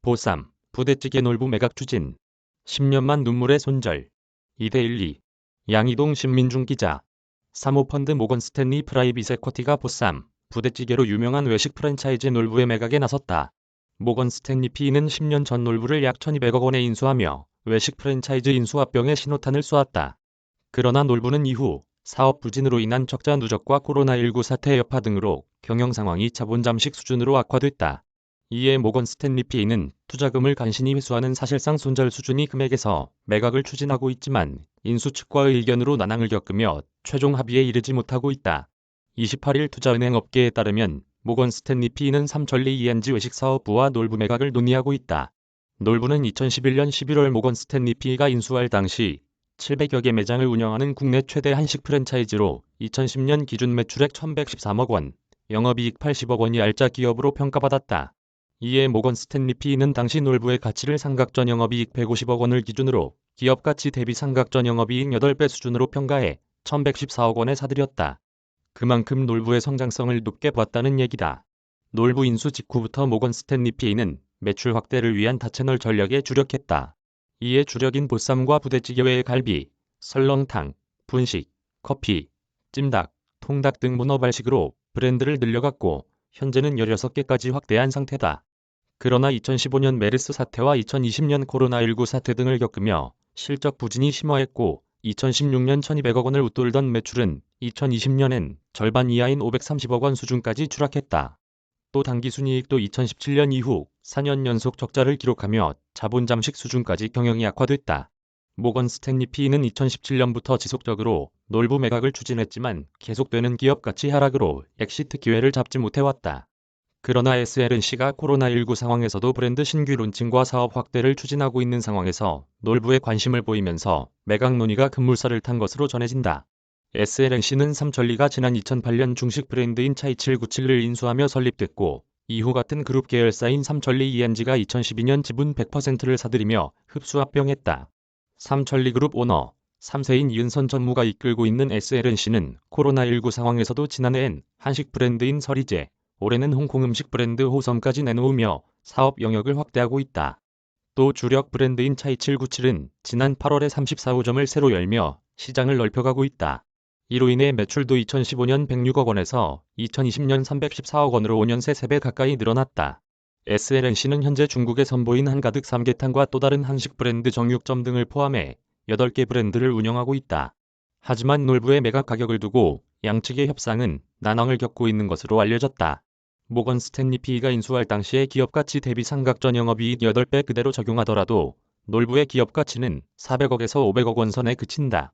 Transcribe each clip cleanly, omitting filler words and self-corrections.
보쌈, 부대찌개 놀부 매각 추진. 10년만 눈물의 손절. 2대12. 양이동 신민중 기자. 사모펀드 모건 스탠리 프라이빗 에쿼티가 보쌈, 부대찌개로 유명한 외식 프랜차이즈 놀부의 매각에 나섰다. 모건 스탠리 PE는 10년 전 놀부를 약 1200억 원에 인수하며 외식 프랜차이즈 인수합병에 신호탄을 쏘았다. 그러나 놀부는 이후 사업 부진으로 인한 적자 누적과 코로나19 사태 여파 등으로 경영 상황이 자본 잠식 수준으로 악화됐다. 이에 모건 스탠리 PE는 투자금을 간신히 회수하는 사실상 손절 수준의 금액에서 매각을 추진하고 있지만 인수 측과의 의견으로 난항을 겪으며 최종 합의에 이르지 못하고 있다. 28일 투자은행 업계에 따르면 모건 스탠리 PE는 삼천리 ENG 외식사업부와 놀부 매각을 논의하고 있다. 놀부는 2011년 11월 모건 스탠리 PE가 인수할 당시 700여 개 매장을 운영하는 국내 최대 한식 프랜차이즈로 2010년 기준 매출액 1113억 원, 영업이익 80억 원이 알짜 기업으로 평가받았다. 이에 모건 스탠리 PE는 당시 놀부의 가치를 삼각전 영업이익 150억 원을 기준으로 기업 가치 대비 삼각전 영업이익 8배 수준으로 평가해 1114억 원에 사들였다. 그만큼 놀부의 성장성을 높게 봤다는 얘기다. 놀부 인수 직후부터 모건 스탠리 PE는 매출 확대를 위한 다채널 전략에 주력했다. 이에 주력인 보쌈과 부대찌개 외에 갈비, 설렁탕, 분식, 커피, 찜닭, 통닭 등 문어발식으로 브랜드를 늘려갔고 현재는 16개까지 확대한 상태다. 그러나 2015년 메르스 사태와 2020년 코로나19 사태 등을 겪으며 실적 부진이 심화했고 2016년 1200억 원을 웃돌던 매출은 2020년엔 절반 이하인 530억 원 수준까지 추락했다. 또 당기순이익도 2017년 이후 4년 연속 적자를 기록하며 자본 잠식 수준까지 경영이 악화됐다. 모건 스탠리 PE는 2017년부터 지속적으로 놀부 매각을 추진했지만 계속되는 기업 가치 하락으로 엑시트 기회를 잡지 못해왔다. 그러나 SLNC가 코로나19 상황에서도 브랜드 신규 론칭과 사업 확대를 추진하고 있는 상황에서 놀부에 관심을 보이면서 매각 논의가 급물살을 탄 것으로 전해진다. SLNC는 삼천리가 지난 2008년 중식 브랜드인 차이797을 인수하며 설립됐고 이후 같은 그룹 계열사인 삼천리 ENG가 2012년 지분 100%를 사들이며 흡수합병했다. 삼천리 그룹 오너 3세인 이은선 전무가 이끌고 있는 SLNC는 코로나19 상황에서도 지난해엔 한식 브랜드인 서리제, 올해는 홍콩 음식 브랜드 호섬까지 내놓으며 사업 영역을 확대하고 있다. 또 주력 브랜드인 차이797은 지난 8월에 34호점을 새로 열며 시장을 넓혀가고 있다. 이로 인해 매출도 2015년 106억 원에서 2020년 314억 원으로 5년 새 3배 가까이 늘어났다. SLNC는 현재 중국에 선보인 한가득 삼계탕과 또 다른 한식 브랜드 정육점 등을 포함해 8개 브랜드를 운영하고 있다. 하지만 놀부의 매각 가격을 두고 양측의 협상은 난항을 겪고 있는 것으로 알려졌다. 모건 스탠리 PE가 인수할 당시의 기업 가치 대비 삼각전 영업이익 8배 그대로 적용하더라도 놀부의 기업 가치는 400억에서 500억 원 선에 그친다.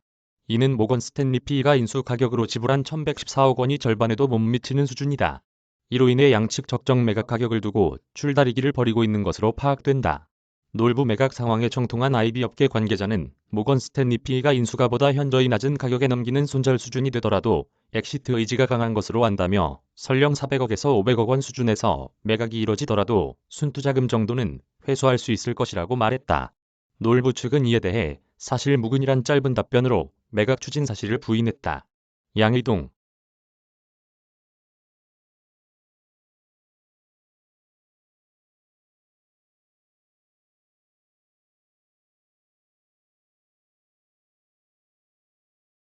이는 모건 스탠리 PE가 인수 가격으로 지불한 1114억 원이 절반에도 못 미치는 수준이다. 이로 인해 양측 적정 매각 가격을 두고 줄다리기를 벌이고 있는 것으로 파악된다. 놀부 매각 상황에 정통한 IB 업계 관계자는 모건 스탠리 PE가 인수가보다 현저히 낮은 가격에 넘기는 손절 수준이 되더라도 엑시트 의지가 강한 것으로 안다며 설령 400억에서 500억 원 수준에서 매각이 이뤄지더라도 순투자금 정도는 회수할 수 있을 것이라고 말했다. 놀부 측은 이에 대해 사실무근이란 짧은 답변으로 매각 추진 사실을 부인했다. 양이동